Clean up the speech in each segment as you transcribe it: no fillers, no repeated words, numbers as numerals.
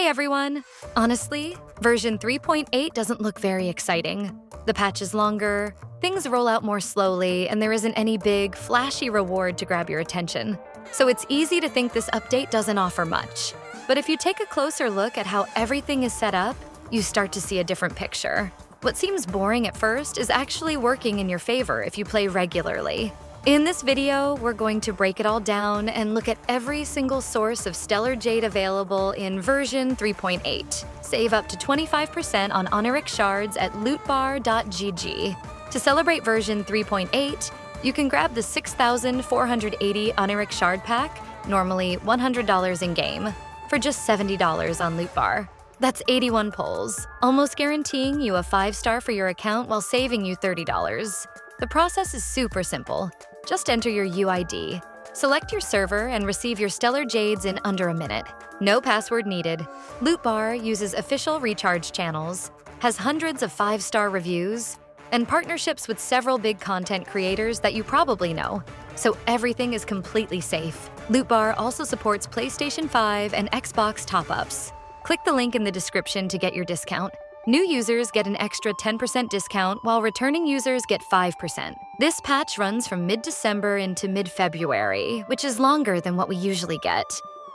everyone! Honestly, version 3.8 doesn't look very exciting. The patch is longer, things roll out more slowly, and there isn't any big, flashy reward to grab your attention. So it's easy to think this update doesn't offer much. But if you take a closer look at how everything is set up, you start to see a different picture. What seems boring at first is actually working in your favor if you play regularly. In this video, we're going to break it all down and look at every single source of Stellar Jade available in version 3.8. Save up to 25% on Oneiric Shards at lootbar.gg. To celebrate version 3.8, you can grab the 6,480 Oneiric Shard pack, normally $100 in-game, for just $70 on Lootbar. That's 81 pulls, almost guaranteeing you a 5-star for your account while saving you $30. The process is super simple. Just enter your UID, select your server, and receive your Stellar Jades in under a minute. No password needed. Lootbar uses official recharge channels, has hundreds of 5-star reviews, and partnerships with several big content creators that you probably know, so everything is completely safe. Lootbar also supports PlayStation 5 and Xbox top-ups. Click the link in the description to get your discount. New users get an extra 10% discount, while returning users get 5%. This patch runs from mid-December into mid-February, which is longer than what we usually get.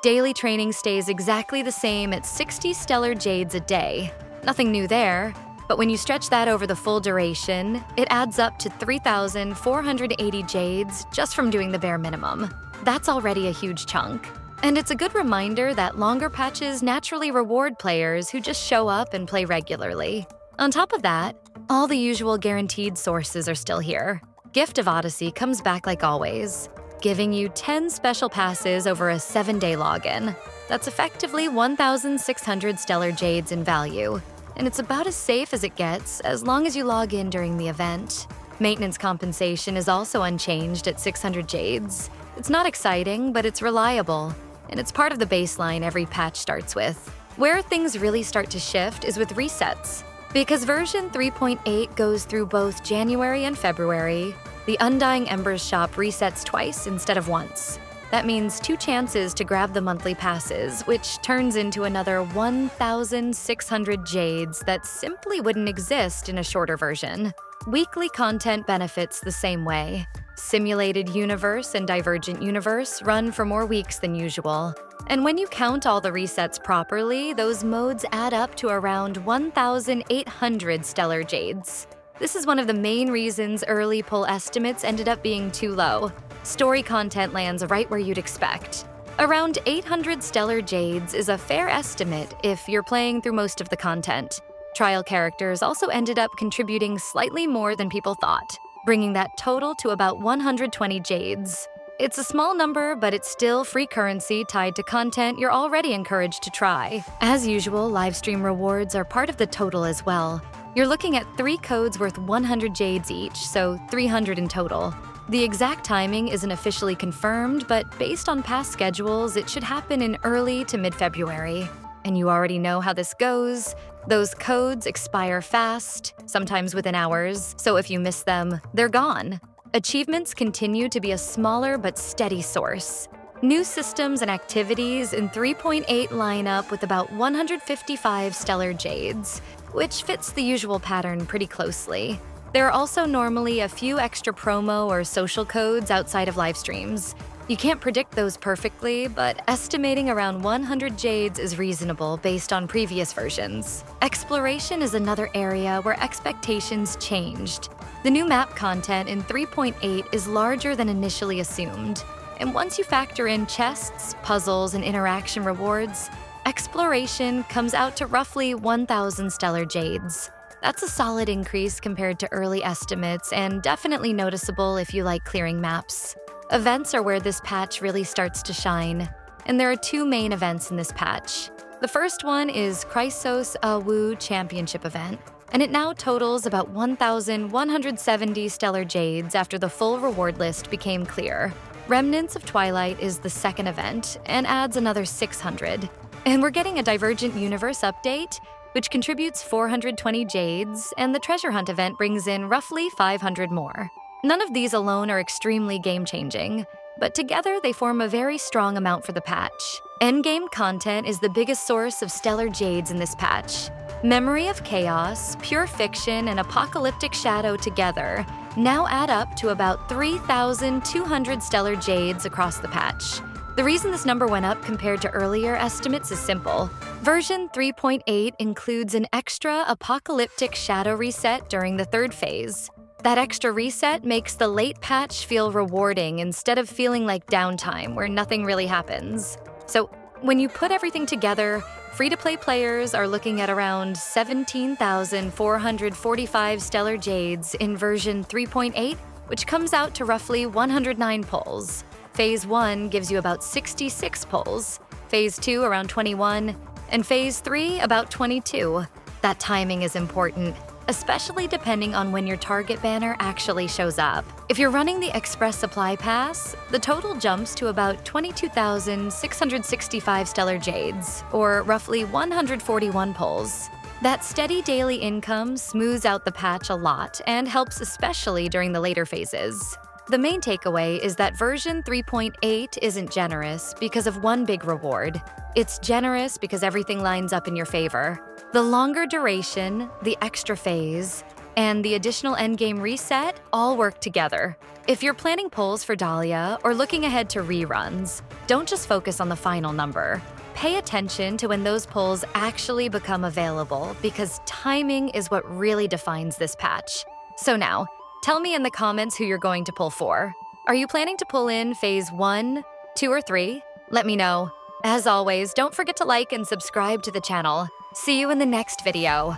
Daily training stays exactly the same at 60 Stellar Jades a day. Nothing new there, but when you stretch that over the full duration, it adds up to 3,480 Jades just from doing the bare minimum. That's already a huge chunk. And it's a good reminder that longer patches naturally reward players who just show up and play regularly. On top of that, all the usual guaranteed sources are still here. Gift of Odyssey comes back like always, giving you 10 special passes over a 7-day login. That's effectively 1,600 Stellar Jades in value, and it's about as safe as it gets as long as you log in during the event. Maintenance compensation is also unchanged at 600 Jades. It's not exciting, but it's reliable, and it's part of the baseline every patch starts with. Where things really start to shift is with resets. Because version 3.8 goes through both January and February, the Undying Embers shop resets twice instead of once. That means 2 chances to grab the monthly passes, which turns into another 1,600 Jades that simply wouldn't exist in a shorter version. Weekly content benefits the same way. Simulated Universe and Divergent Universe run for more weeks than usual. And when you count all the resets properly, those modes add up to around 1,800 Stellar Jades. This is one of the main reasons early pull estimates ended up being too low. Story content lands right where you'd expect. Around 800 Stellar Jades is a fair estimate if you're playing through most of the content. Trial characters also ended up contributing slightly more than people thought, bringing that total to about 120 Jades. It's a small number, but it's still free currency tied to content you're already encouraged to try. As usual, livestream rewards are part of the total as well. You're looking at 3 codes worth 100 Jades each, so 300 in total. The exact timing isn't officially confirmed, but based on past schedules, it should happen in early to mid-February. And you already know how this goes. Those codes expire fast, sometimes within hours, so if you miss them, they're gone. Achievements continue to be a smaller but steady source. New systems and activities in 3.8 line up with about 155 Stellar Jades, which fits the usual pattern pretty closely. There are also normally a few extra promo or social codes outside of live streams. You can't predict those perfectly, but estimating around 100 Jades is reasonable based on previous versions. Exploration is another area where expectations changed. The new map content in 3.8 is larger than initially assumed, and once you factor in chests, puzzles, and interaction rewards, exploration comes out to roughly 1,000 Stellar Jades. That's a solid increase compared to early estimates, and definitely noticeable if you like clearing maps. Events are where this patch really starts to shine, and there are 2 main events in this patch. The first one is Chrysos Awu Championship event, and it now totals about 1,170 Stellar Jades after the full reward list became clear. Remnants of Twilight is the second event, and adds another 600. And we're getting a Divergent Universe update, which contributes 420 Jades, and the Treasure Hunt event brings in roughly 500 more. None of these alone are extremely game-changing, but together they form a very strong amount for the patch. Endgame content is the biggest source of Stellar Jades in this patch. Memory of Chaos, Pure Fiction, and Apocalyptic Shadow together now add up to about 3,200 Stellar Jades across the patch. The reason this number went up compared to earlier estimates is simple. Version 3.8 includes an extra Apocalyptic Shadow reset during the third phase. That extra reset makes the late patch feel rewarding instead of feeling like downtime where nothing really happens. So when you put everything together, free-to-play players are looking at around 17,445 Stellar Jades in version 3.8, which comes out to roughly 109 pulls. Phase 1 gives you about 66 pulls, Phase 2 around 21, and Phase 3 about 22. That timing is important, especially depending on when your target banner actually shows up. If you're running the Express Supply Pass, the total jumps to about 22,665 Stellar Jades, or roughly 141 pulls. That steady daily income smooths out the patch a lot and helps especially during the later phases. The main takeaway is that version 3.8 isn't generous because of one big reward. It's generous because everything lines up in your favor. The longer duration, the extra phase, and the additional endgame reset all work together. If you're planning pulls for Dahlia or looking ahead to reruns, don't just focus on the final number. Pay attention to when those pulls actually become available because timing is what really defines this patch. So now, tell me in the comments who you're going to pull for. Are you planning to pull in Phase 1, 2, or 3? Let me know. As always, don't forget to like and subscribe to the channel. See you in the next video.